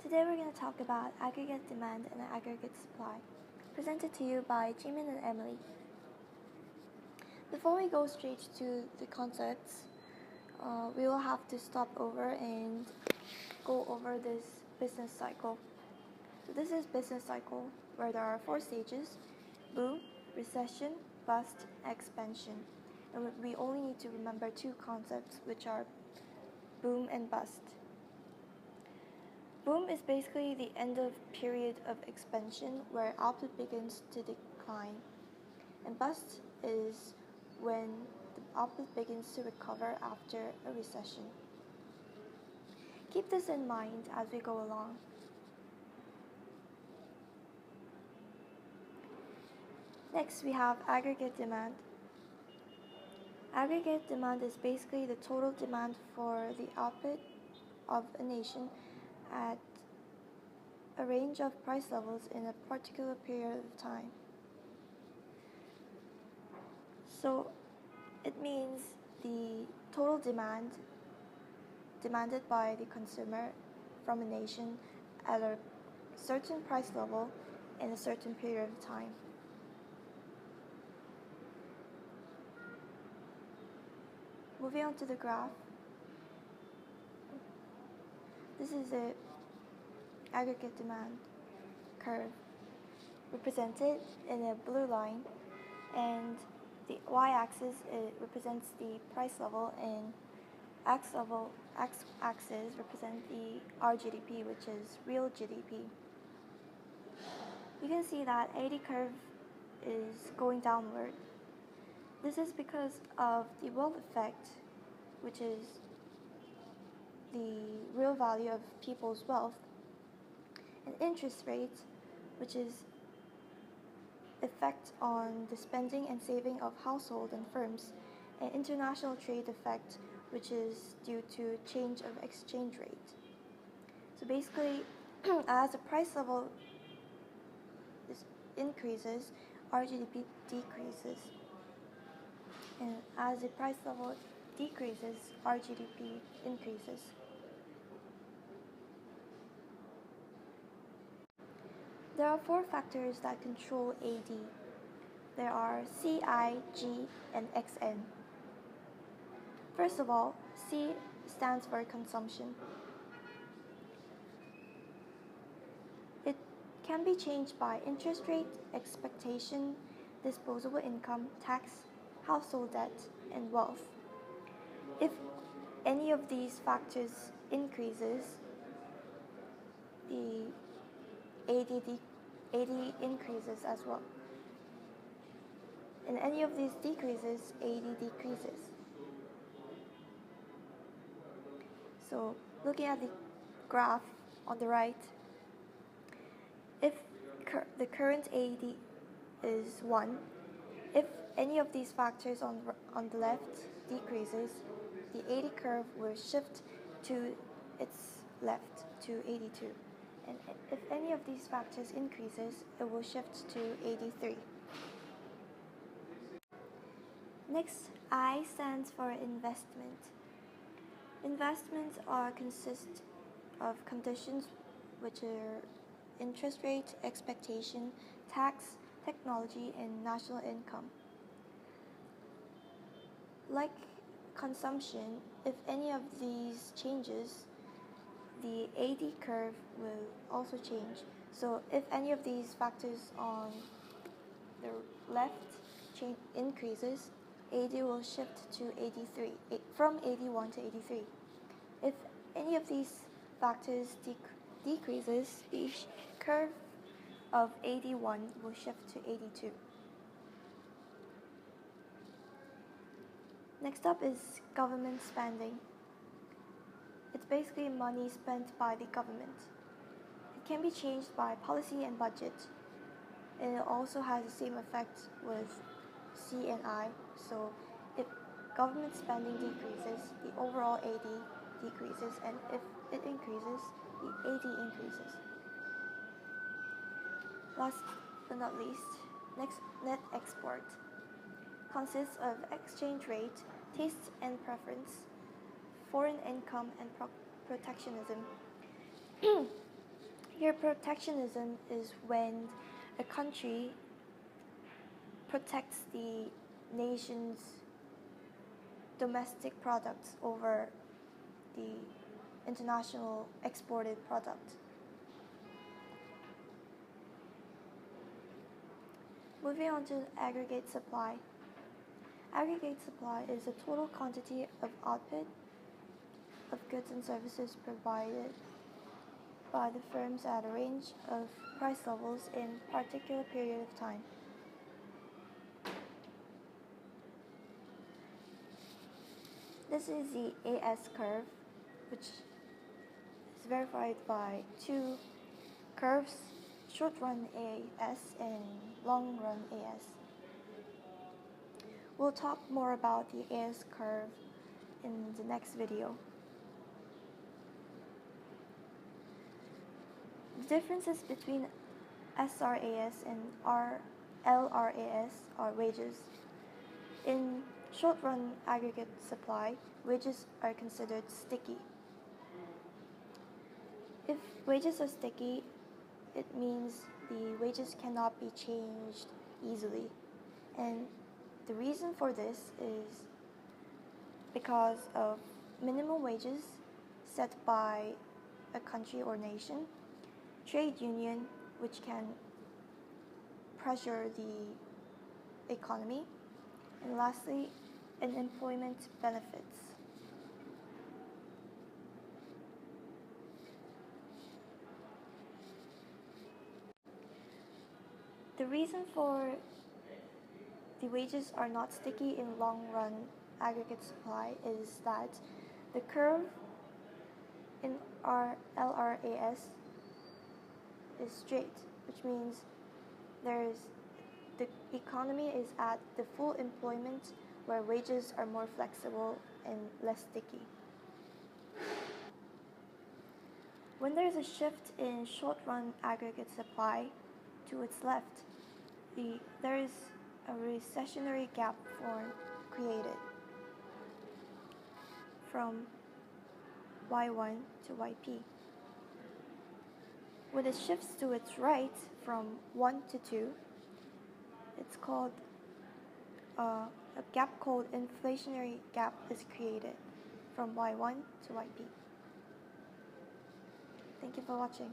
Today we're going to talk about aggregate demand and aggregate supply, presented to you by Jimin and Emily. Before we go straight to the concepts, we will have to stop over and go over this business cycle. So this is business cycle where there are 4 stages: boom, recession, bust, expansion. And we only need to remember 2 concepts, which are boom and bust. Boom is basically the end of period of expansion where output begins to decline. And bust is when the output begins to recover after a recession. Keep this in mind as we go along. Next, we have aggregate demand. Aggregate demand is basically the total demand for the output of a nation at a range of price levels in a particular period of time. So it means the total demand demanded by the consumer from a nation at a certain price level in a certain period of time. Moving on to the graph. This is the aggregate demand curve represented in a blue line, and the y-axis represents the price level, and x-axis represents the RGDP, which is real GDP. You can see that AD curve is going downward. This is because of the wealth effect, which is the real value of people's wealth, and interest rate, which is effect on the spending and saving of household and firms, and international trade effect, which is due to change of exchange rate. So basically, as the price level increases, our GDP decreases, and as the price level decreases, our GDP increases. There are 4 factors that control AD. There are C, I, G, and XN. First of all, C stands for consumption. It can be changed by interest rate, expectation, disposable income, tax, household debt, and wealth. If any of these factors increases, the AD increases as well. And any of these decreases, AD decreases. So looking at the graph on the right, if the current AD is 1, if any of these factors on the left decreases, the AD curve will shift to its left to 82. And if any of these factors increases, it will shift to 83. Next, I stands for investment. Investments consist of conditions which are interest rate, expectation, tax, technology, and national income. Like consumption, if any of these changes, the AD curve will also change. So if any of these factors on the left increases, AD will shift to 83, from 81 to 83. If any of these factors decreases, the curve of 81 will shift to 82. Next up is government spending. It's basically money spent by the government. It can be changed by policy and budget, and it also has the same effect with C and I. So if government spending decreases, the overall AD decreases, and if it increases, the AD increases. Last but not least, next, net export consists of exchange rate, taste and preference, foreign income, and protectionism. Here, protectionism is when a country protects the nation's domestic products over the international exported product. Moving on to aggregate supply. Aggregate supply is the total quantity of output of goods and services provided by the firms at a range of price levels in a particular period of time. This is the AS curve, which is verified by two curves, short-run AS and long-run AS. We'll talk more about the AS curve in the next video. The differences between SRAS and LRAS are wages. In short-run aggregate supply, wages are considered sticky. If wages are sticky, it means the wages cannot be changed easily. And the reason for this is because of minimum wages set by a country or nation, trade union, which can pressure the economy, and lastly, unemployment benefits. The reason for the wages are not sticky in long-run aggregate supply is that the curve in our LRAS is straight, which means the economy is at the full employment where wages are more flexible and less sticky. When there is a shift in short-run aggregate supply to its left, there is a recessionary gap created from Y1 to YP. When it shifts to its right from 1 to 2, it's called a gap called inflationary gap is created from Y1 to YP. Thank you for watching.